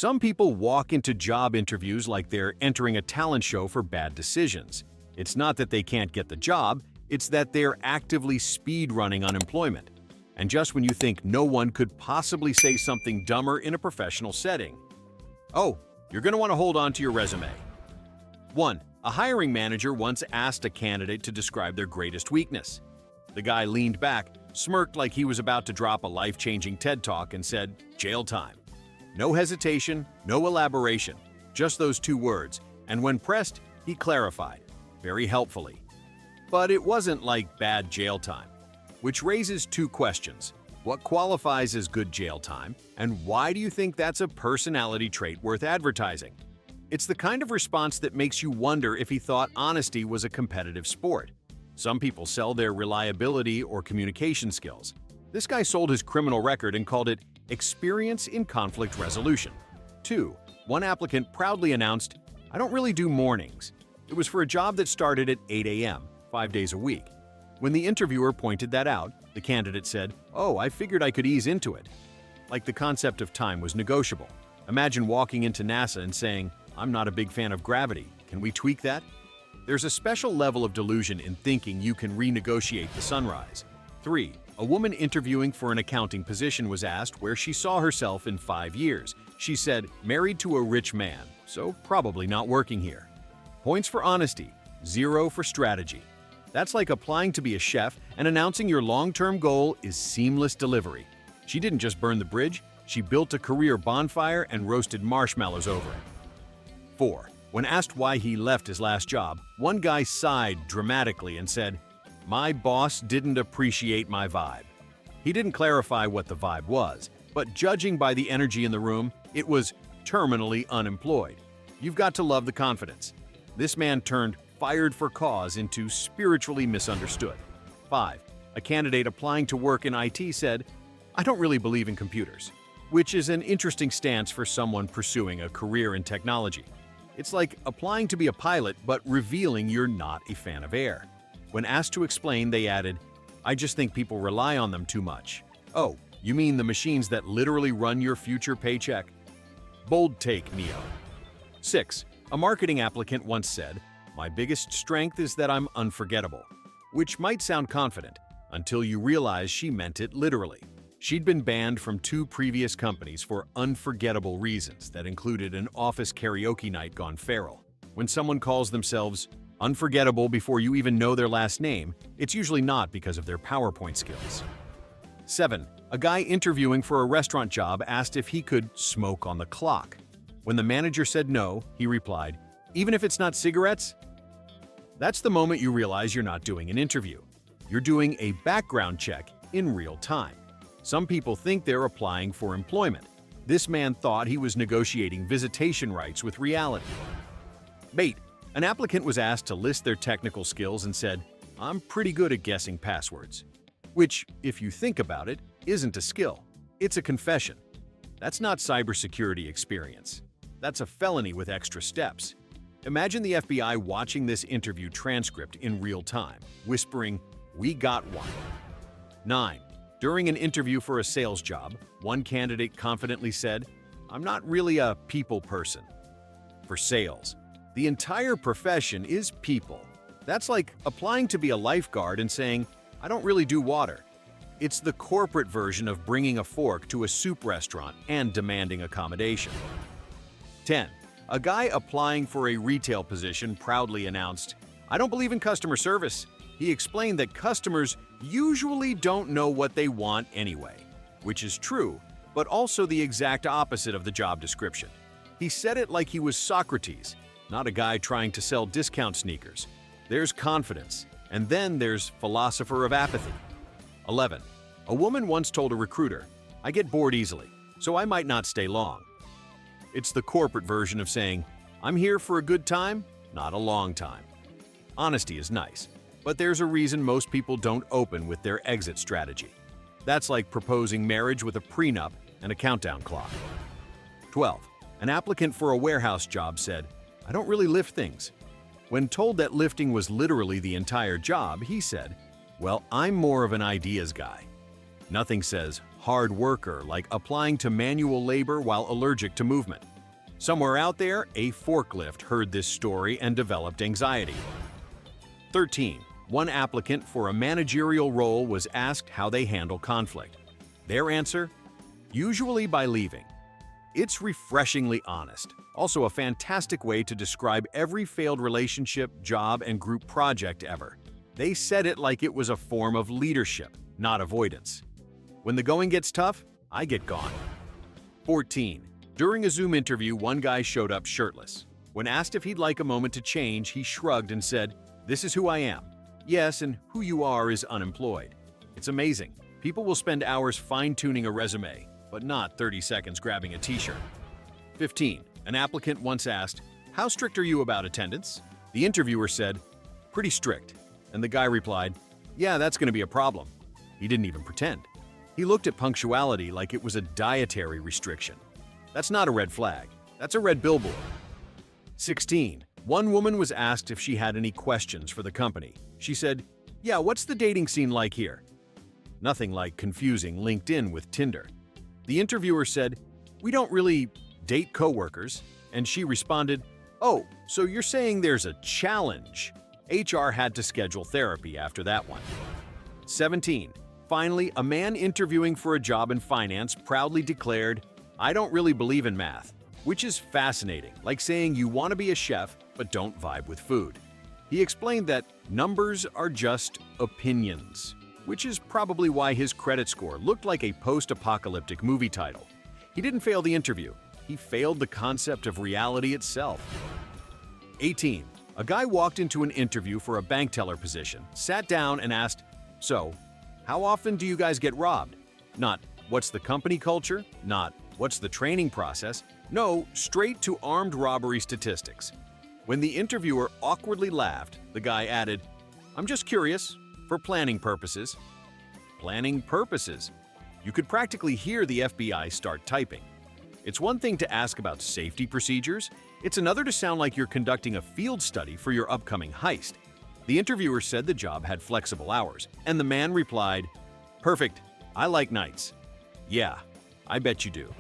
Some people walk into job interviews like they're entering a talent show for bad decisions. It's not that they can't get the job, it's that they're actively speed-running unemployment. And just when you think no one could possibly say something dumber in a professional setting. Oh, you're going to want to hold on to your resume. 1. A hiring manager once asked a candidate to describe their greatest weakness. The guy leaned back, smirked like he was about to drop a life-changing TED Talk and said, "Jail time." No hesitation, no elaboration, just those two words, and when pressed, he clarified, very helpfully. But it wasn't like bad jail time, which raises two questions. What qualifies as good jail time, and why do you think that's a personality trait worth advertising? It's the kind of response that makes you wonder if he thought honesty was a competitive sport. Some people sell their reliability or communication skills. This guy sold his criminal record and called it experience in conflict resolution. 2. One applicant proudly announced, "I don't really do mornings." It was for a job that started at 8 a.m., 5 days a week. When the interviewer pointed that out, the candidate said, "Oh, I figured I could ease into it." Like the concept of time was negotiable. Imagine walking into NASA and saying, "I'm not a big fan of gravity. Can we tweak that?" There's a special level of delusion in thinking you can renegotiate the sunrise. 3. A woman interviewing for an accounting position was asked where she saw herself in 5 years. She said, "Married to a rich man, so probably not working here." Points for honesty, 0 for strategy. That's like applying to be a chef and announcing your long-term goal is seamless delivery. She didn't just burn the bridge, she built a career bonfire and roasted marshmallows over it. 4. When asked why he left his last job, one guy sighed dramatically and said, "My boss didn't appreciate my vibe." He didn't clarify what the vibe was, but judging by the energy in the room, it was terminally unemployed. You've got to love the confidence. This man turned fired for cause into spiritually misunderstood. 5. A candidate applying to work in IT said, "I don't really believe in computers," which is an interesting stance for someone pursuing a career in technology. It's like applying to be a pilot but revealing you're not a fan of air. When asked to explain, they added, "I just think people rely on them too much." Oh, you mean the machines that literally run your future paycheck? Bold take, Neo. 6. A marketing applicant once said, "My biggest strength is that I'm unforgettable," which might sound confident until you realize she meant it literally. She'd been banned from 2 previous companies for unforgettable reasons that included an office karaoke night gone feral. When someone calls themselves unforgettable before you even know their last name, it's usually not because of their PowerPoint skills. 7. A guy interviewing for a restaurant job asked if he could smoke on the clock. When the manager said no, he replied, "Even if it's not cigarettes?" That's the moment you realize you're not doing an interview. You're doing a background check in real time. Some people think they're applying for employment. This man thought he was negotiating visitation rights with reality. Bait. An applicant was asked to list their technical skills and said, "I'm pretty good at guessing passwords." Which, if you think about it, isn't a skill. It's a confession. That's not cybersecurity experience. That's a felony with extra steps. Imagine the FBI watching this interview transcript in real time, whispering, "We got one." 9. During an interview for a sales job, one candidate confidently said, "I'm not really a people person." For sales, the entire profession is people. That's like applying to be a lifeguard and saying, "I don't really do water." It's the corporate version of bringing a fork to a soup restaurant and demanding accommodation. 10. A guy applying for a retail position proudly announced, "I don't believe in customer service." He explained that customers usually don't know what they want anyway, which is true, but also the exact opposite of the job description. He said it like he was Socrates, not a guy trying to sell discount sneakers. There's confidence, and then there's philosopher of apathy. 11. A woman once told a recruiter, "I get bored easily, so I might not stay long." It's the corporate version of saying, "I'm here for a good time, not a long time." Honesty is nice, but there's a reason most people don't open with their exit strategy. That's like proposing marriage with a prenup and a countdown clock. 12. An applicant for a warehouse job said, "I don't really lift things." When told that lifting was literally the entire job, he said, "Well, I'm more of an ideas guy." Nothing says hard worker like applying to manual labor while allergic to movement. Somewhere out there, a forklift heard this story and developed anxiety. 13. One applicant for a managerial role was asked how they handle conflict. Their answer? Usually by leaving. It's refreshingly honest. Also a fantastic way to describe every failed relationship, job, and group project ever. They said it like it was a form of leadership, not avoidance. When the going gets tough, I get gone. 14. During a Zoom interview, one guy showed up shirtless. When asked if he'd like a moment to change, he shrugged and said, "This is who I am. Yes, and who you are is unemployed." It's amazing. People will spend hours fine-tuning a resume, but not 30 seconds grabbing a t-shirt. 15. An applicant once asked, "How strict are you about attendance?" The interviewer said, "Pretty strict." And the guy replied, "Yeah, that's going to be a problem." He didn't even pretend. He looked at punctuality like it was a dietary restriction. That's not a red flag. That's a red billboard. 16. One woman was asked if she had any questions for the company. She said, "Yeah, what's the dating scene like here?" Nothing like confusing LinkedIn with Tinder. The interviewer said, "We don't really date coworkers," and she responded, "Oh, so you're saying there's a challenge?" HR had to schedule therapy after that one. 17. Finally, a man interviewing for a job in finance proudly declared, "I don't really believe in math," which is fascinating, like saying you want to be a chef but don't vibe with food. He explained that numbers are just opinions, which is probably why his credit score looked like a post-apocalyptic movie title. He didn't fail the interview. He failed the concept of reality itself. 18. A guy walked into an interview for a bank teller position, sat down and asked, "So, how often do you guys get robbed?" Not, "What's the company culture?" Not, "What's the training process?" No, straight to armed robbery statistics. When the interviewer awkwardly laughed, the guy added, "I'm just curious, for planning purposes." Planning purposes. You could practically hear the FBI start typing. It's one thing to ask about safety procedures. It's another to sound like you're conducting a field study for your upcoming heist. The interviewer said the job had flexible hours, and the man replied, "Perfect, I like nights." "Yeah, I bet you do."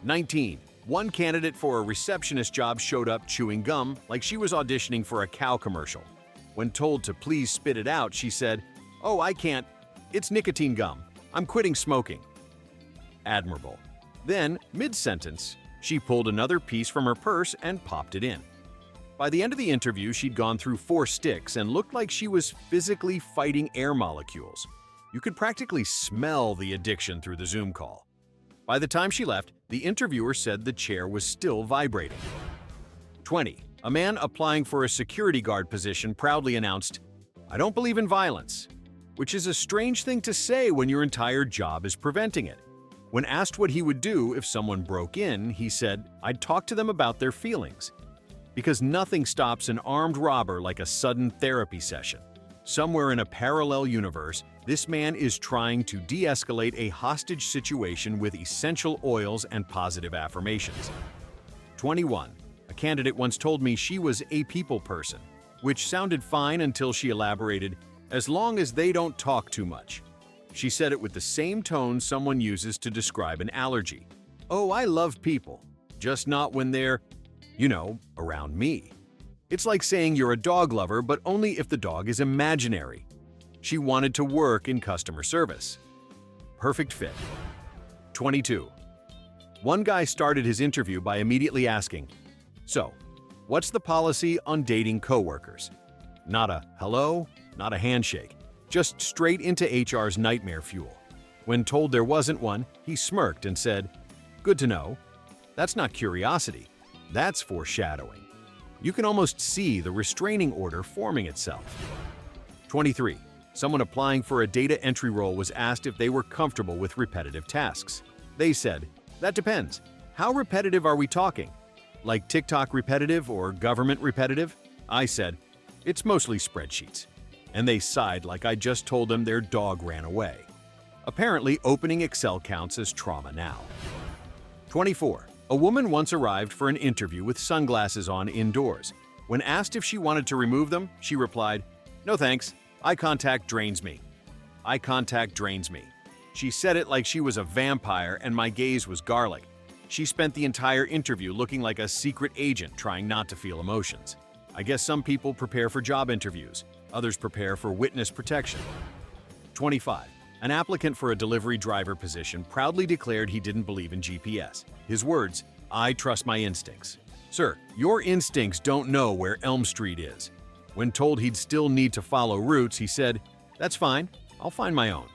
19. One candidate for a receptionist job showed up chewing gum like she was auditioning for a cow commercial. When told to please spit it out, she said, "Oh, I can't. It's nicotine gum. I'm quitting smoking." Admirable. Then, mid-sentence, she pulled another piece from her purse and popped it in. By the end of the interview, she'd gone through 4 sticks and looked like she was physically fighting air molecules. You could practically smell the addiction through the Zoom call. By the time she left, the interviewer said the chair was still vibrating. 20. A man applying for a security guard position proudly announced, "I don't believe in violence," which is a strange thing to say when your entire job is preventing it. When asked what he would do if someone broke in, he said, "I'd talk to them about their feelings." Because nothing stops an armed robber like a sudden therapy session. Somewhere in a parallel universe, this man is trying to de-escalate a hostage situation with essential oils and positive affirmations. 21. A candidate once told me she was a people person, which sounded fine until she elaborated, "As long as they don't talk too much." She said it with the same tone someone uses to describe an allergy. "Oh, I love people, just not when they're, around me." It's like saying you're a dog lover, but only if the dog is imaginary. She wanted to work in customer service. Perfect fit. 22. One guy started his interview by immediately asking, "So, what's the policy on dating coworkers?" Not a hello, not a handshake, just straight into HR's nightmare fuel. When told there wasn't one, he smirked and said, "Good to know." That's not curiosity, that's foreshadowing. You can almost see the restraining order forming itself. 23. Someone applying for a data entry role was asked if they were comfortable with repetitive tasks. They said, "That depends. How repetitive are we talking? Like TikTok repetitive or government repetitive?" I said, "It's mostly spreadsheets." And they sighed like I just told them their dog ran away. Apparently, opening Excel counts as trauma now. 24. A woman once arrived for an interview with sunglasses on indoors. When asked if she wanted to remove them, she replied, "No thanks. Eye contact drains me." Eye contact drains me. She said it like she was a vampire and my gaze was garlic. She spent the entire interview looking like a secret agent trying not to feel emotions. I guess some people prepare for job interviews, others prepare for witness protection. 25. An applicant for a delivery driver position proudly declared he didn't believe in GPS. His words, "I trust my instincts." Sir, your instincts don't know where Elm Street is. When told he'd still need to follow routes, he said, "That's fine, I'll find my own."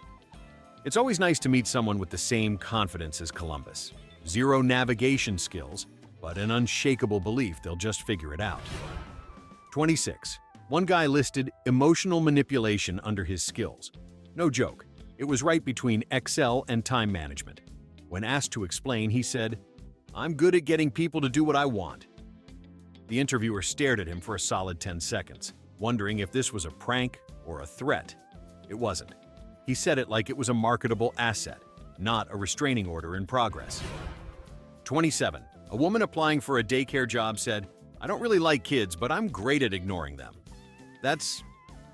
It's always nice to meet someone with the same confidence as Columbus. Zero navigation skills, but an unshakable belief they'll just figure it out. 26. One guy listed emotional manipulation under his skills. No joke, it was right between Excel and time management. When asked to explain, he said, "I'm good at getting people to do what I want." The interviewer stared at him for a solid 10 seconds, wondering if this was a prank or a threat. It wasn't. He said it like it was a marketable asset, not a restraining order in progress. 27. A woman applying for a daycare job said, "I don't really like kids, but I'm great at ignoring them." That's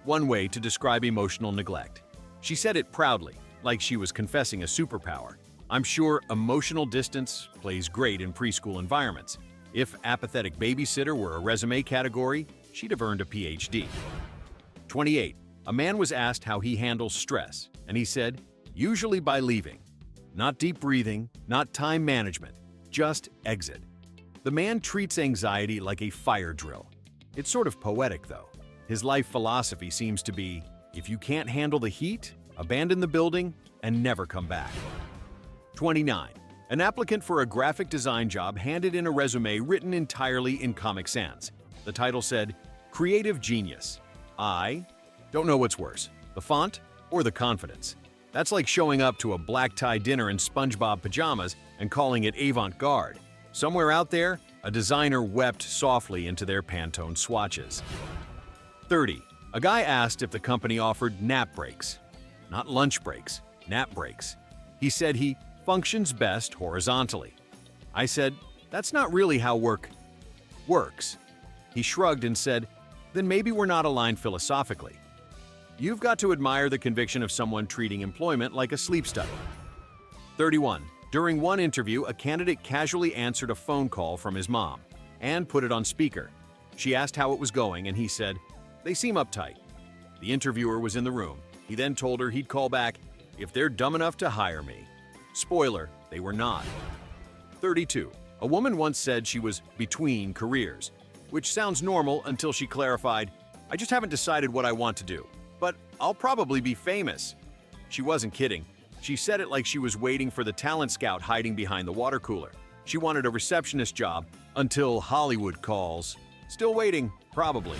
one way to describe emotional neglect. She said it proudly, like she was confessing a superpower. I'm sure emotional distance plays great in preschool environments. If apathetic babysitter were a resume category, she'd have earned a PhD. 28. A man was asked how he handles stress, and he said, "Usually by leaving. Not deep breathing, not time management, just exit." The man treats anxiety like a fire drill. It's sort of poetic, though. His life philosophy seems to be, if you can't handle the heat, abandon the building and never come back. 29. An applicant for a graphic design job handed in a resume written entirely in Comic Sans. The title said, "Creative Genius." I don't know what's worse, the font or the confidence. That's like showing up to a black-tie dinner in SpongeBob pajamas and calling it avant-garde. Somewhere out there, a designer wept softly into their Pantone swatches. 30. A guy asked if the company offered nap breaks. Not lunch breaks, nap breaks. He said he functions best horizontally. I said, "That's not really how work works." He shrugged and said, "Then maybe we're not aligned philosophically." You've got to admire the conviction of someone treating employment like a sleep study. 31. During one interview, a candidate casually answered a phone call from his mom and put it on speaker. She asked how it was going, and he said, "They seem uptight." The interviewer was in the room. He then told her he'd call back if they're dumb enough to hire me. Spoiler, they were not. 32. A woman once said she was between careers, which sounds normal until she clarified, "I just haven't decided what I want to do, but I'll probably be famous." She wasn't kidding. She said it like she was waiting for the talent scout hiding behind the water cooler. She wanted a receptionist job until Hollywood calls. Still waiting, probably.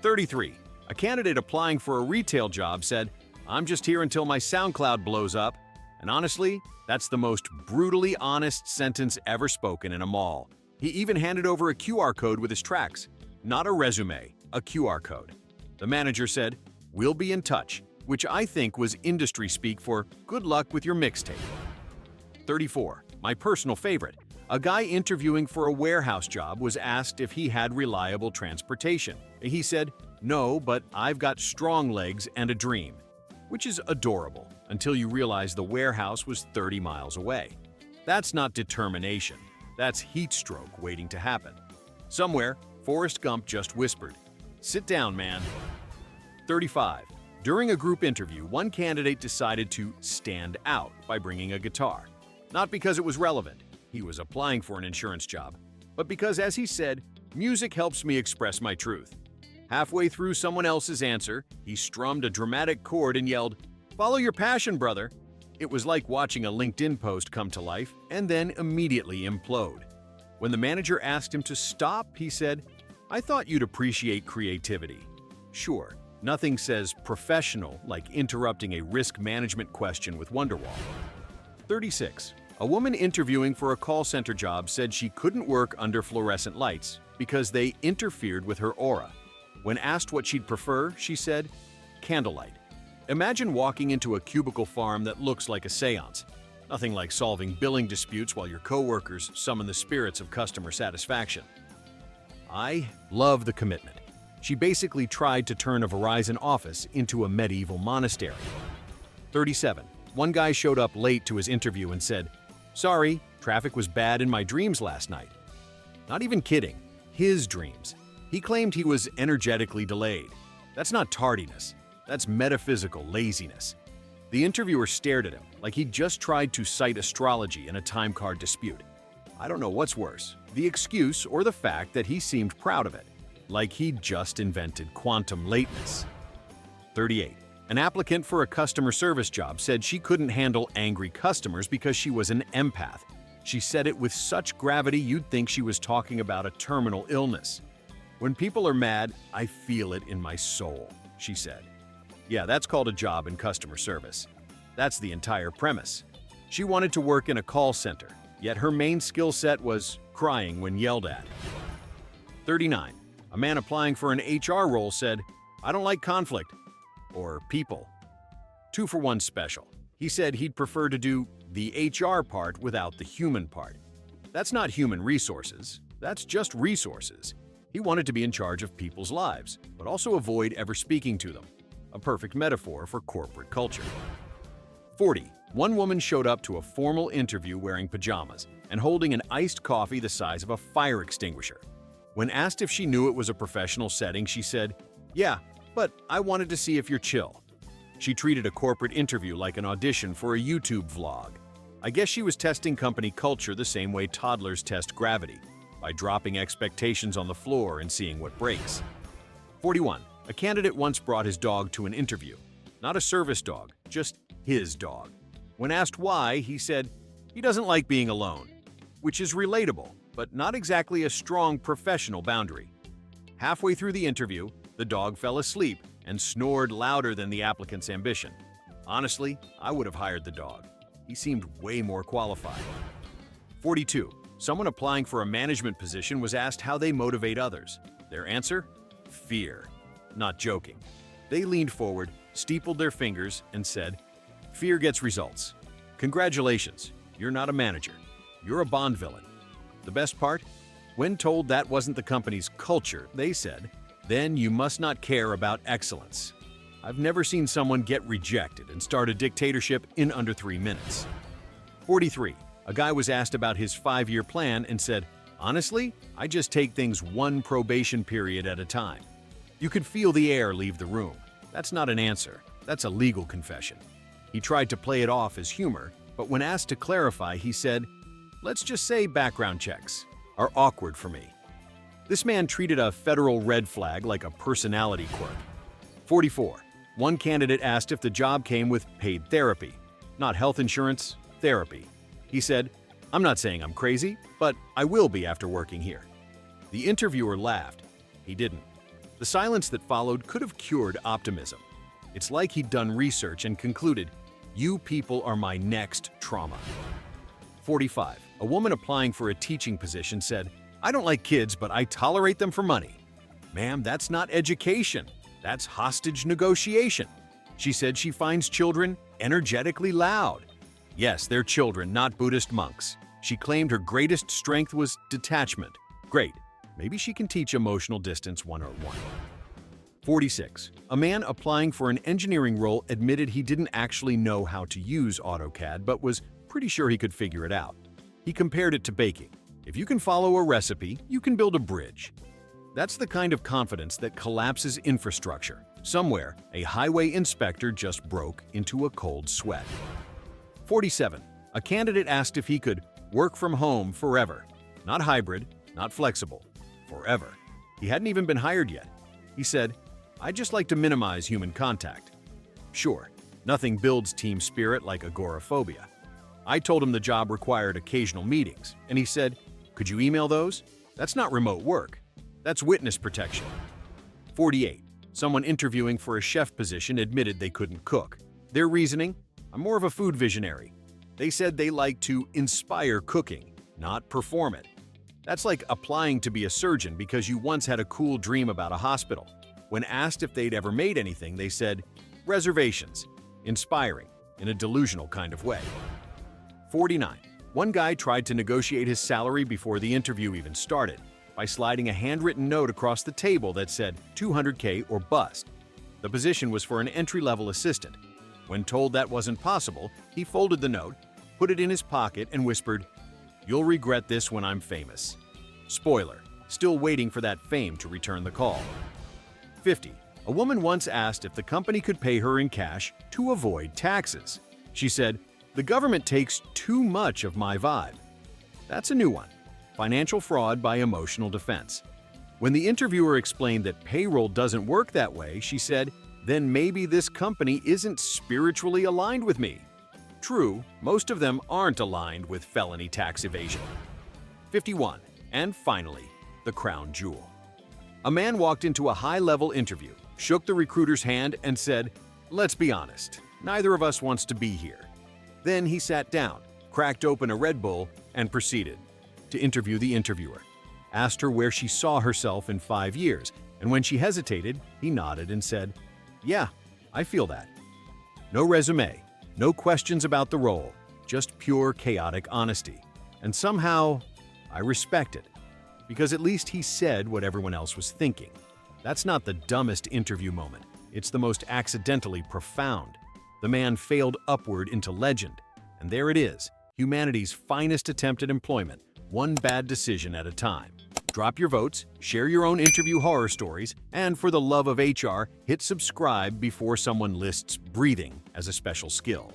33. A candidate applying for a retail job said, "I'm just here until my SoundCloud blows up." And honestly, that's the most brutally honest sentence ever spoken in a mall. He even handed over a QR code with his tracks. Not a resume, a QR code. The manager said, "We'll be in touch," which I think was industry speak for "good luck with your mixtape." 34. My personal favorite. A guy interviewing for a warehouse job was asked if he had reliable transportation. He said, "No, but I've got strong legs and a dream," which is adorable until you realize the warehouse was 30 miles away. That's not determination. That's heat stroke waiting to happen. Somewhere, Forrest Gump just whispered, "Sit down, man." 35. During a group interview, one candidate decided to stand out by bringing a guitar. Not because it was relevant. He was applying for an insurance job. But because, as he said, "Music helps me express my truth." Halfway through someone else's answer, he strummed a dramatic chord and yelled, "Follow your passion, brother." It was like watching a LinkedIn post come to life and then immediately implode. When the manager asked him to stop, he said, "I thought you'd appreciate creativity." Sure, nothing says professional like interrupting a risk management question with Wonderwall. 36. A woman interviewing for a call center job said she couldn't work under fluorescent lights because they interfered with her aura. When asked what she'd prefer, she said, "Candlelight." Imagine walking into a cubicle farm that looks like a seance. Nothing like solving billing disputes while your coworkers summon the spirits of customer satisfaction. I love the commitment. She basically tried to turn a Verizon office into a medieval monastery. 37. One guy showed up late to his interview and said, "Sorry, Traffic was bad in my dreams last night. Not even kidding. His dreams. He claimed he was energetically delayed. That's not tardiness. That's metaphysical laziness. The interviewer stared at him like he'd just tried to cite astrology in a time card dispute. I don't know what's worse, the excuse or the fact that he seemed proud of it, like he'd just invented quantum lateness. 38. An applicant for a customer service job said she couldn't handle angry customers because she was an empath. She said it with such gravity you'd think she was talking about a terminal illness. When people are mad, I feel it in my soul, she said. Yeah, that's called a job in customer service. That's the entire premise. She wanted to work in a call center, yet her main skill set was crying when yelled at. 39. A man applying for an HR role said, "I don't like conflict," or people. 2-for-1 special. He said he'd prefer to do the HR part without the human part. That's not human resources, that's just resources. He wanted to be in charge of people's lives, but also avoid ever speaking to them. A perfect metaphor for corporate culture. 40. One woman showed up to a formal interview wearing pajamas and holding an iced coffee the size of a fire extinguisher. When asked if she knew it was a professional setting, she said, "Yeah, but I wanted to see if you're chill." She treated a corporate interview like an audition for a YouTube vlog. I guess she was testing company culture the same way toddlers test gravity, by dropping expectations on the floor and seeing what breaks. 41. A candidate once brought his dog to an interview. Not a service dog, just his dog. When asked why, he said he doesn't like being alone, which is relatable, but not exactly a strong professional boundary. Halfway through the interview, the dog fell asleep and snored louder than the applicant's ambition. Honestly, I would have hired the dog. He seemed way more qualified. 42. Someone applying for a management position was asked how they motivate others. Their answer? Fear. Not joking. They leaned forward, steepled their fingers, and said, "Fear gets results. Congratulations, you're not a manager. You're a Bond villain." The best part? When told that wasn't the company's culture, they said, "Then you must not care about excellence." I've never seen someone get rejected and start a dictatorship in under 3 minutes. 43. A guy was asked about his 5-year plan and said, "Honestly, I just take things one probation period at a time." You could feel the air leave the room. That's not an answer. That's a legal confession. He tried to play it off as humor, but when asked to clarify, he said, "Let's just say background checks are awkward for me." This man treated a federal red flag like a personality quirk. 44. One candidate asked if the job came with paid therapy. Not health insurance, therapy. He said, "I'm not saying I'm crazy, but I will be after working here." The interviewer laughed. He didn't. The silence that followed could have cured optimism. It's like he'd done research and concluded, "You people are my next trauma." 45. A woman applying for a teaching position said, "I don't like kids, but I tolerate them for money." Ma'am, that's not education. That's hostage negotiation. She said she finds children energetically loud. Yes, they're children, not Buddhist monks. She claimed her greatest strength was detachment. Great. Maybe she can teach emotional distance 101. 46. A man applying for an engineering role admitted he didn't actually know how to use AutoCAD, but was pretty sure he could figure it out. He compared it to baking. If you can follow a recipe, you can build a bridge. That's the kind of confidence that collapses infrastructure. Somewhere, a highway inspector just broke into a cold sweat. 47. A candidate asked if he could work from home forever. Not hybrid, not flexible. Forever. He hadn't even been hired yet. He said, "I'd just like to minimize human contact." Sure, nothing builds team spirit like agoraphobia. I told him the job required occasional meetings, and he said, "Could you email those? That's not remote work. That's witness protection." 48. Someone interviewing for a chef position admitted they couldn't cook. Their reasoning? "I'm more of a food visionary." They said they like to inspire cooking, not perform it. That's like applying to be a surgeon because you once had a cool dream about a hospital. When asked if they'd ever made anything, they said, "Reservations." Inspiring, in a delusional kind of way. 49. One guy tried to negotiate his salary before the interview even started by sliding a handwritten note across the table that said $200K or bust. The position was for an entry-level assistant. When told that wasn't possible, he folded the note, put it in his pocket, and whispered, You'll regret this when I'm famous. Spoiler, still waiting for that fame to return the call. 50. A woman once asked if the company could pay her in cash to avoid taxes. She said, "The government takes too much of my vibe." That's a new one. Financial fraud by emotional defense. When the interviewer explained that payroll doesn't work that way, she said, "Then maybe this company isn't spiritually aligned with me." True, most of them aren't aligned with felony tax evasion. 51. And finally, the crown jewel. A man walked into a high-level interview, shook the recruiter's hand, and said, "Let's be honest, neither of us wants to be here." Then he sat down, cracked open a Red Bull, and proceeded to interview the interviewer. Asked her where she saw herself in 5 years, and when she hesitated, he nodded and said, "Yeah, I feel that." No resume, no questions about the role, just pure chaotic honesty. And somehow, I respect it, because at least he said what everyone else was thinking. That's not the dumbest interview moment, it's the most accidentally profound. The man failed upward into legend, and there it is, humanity's finest attempt at employment, one bad decision at a time. Drop your votes, share your own interview horror stories, and for the love of HR, hit subscribe before someone lists breathing as a special skill.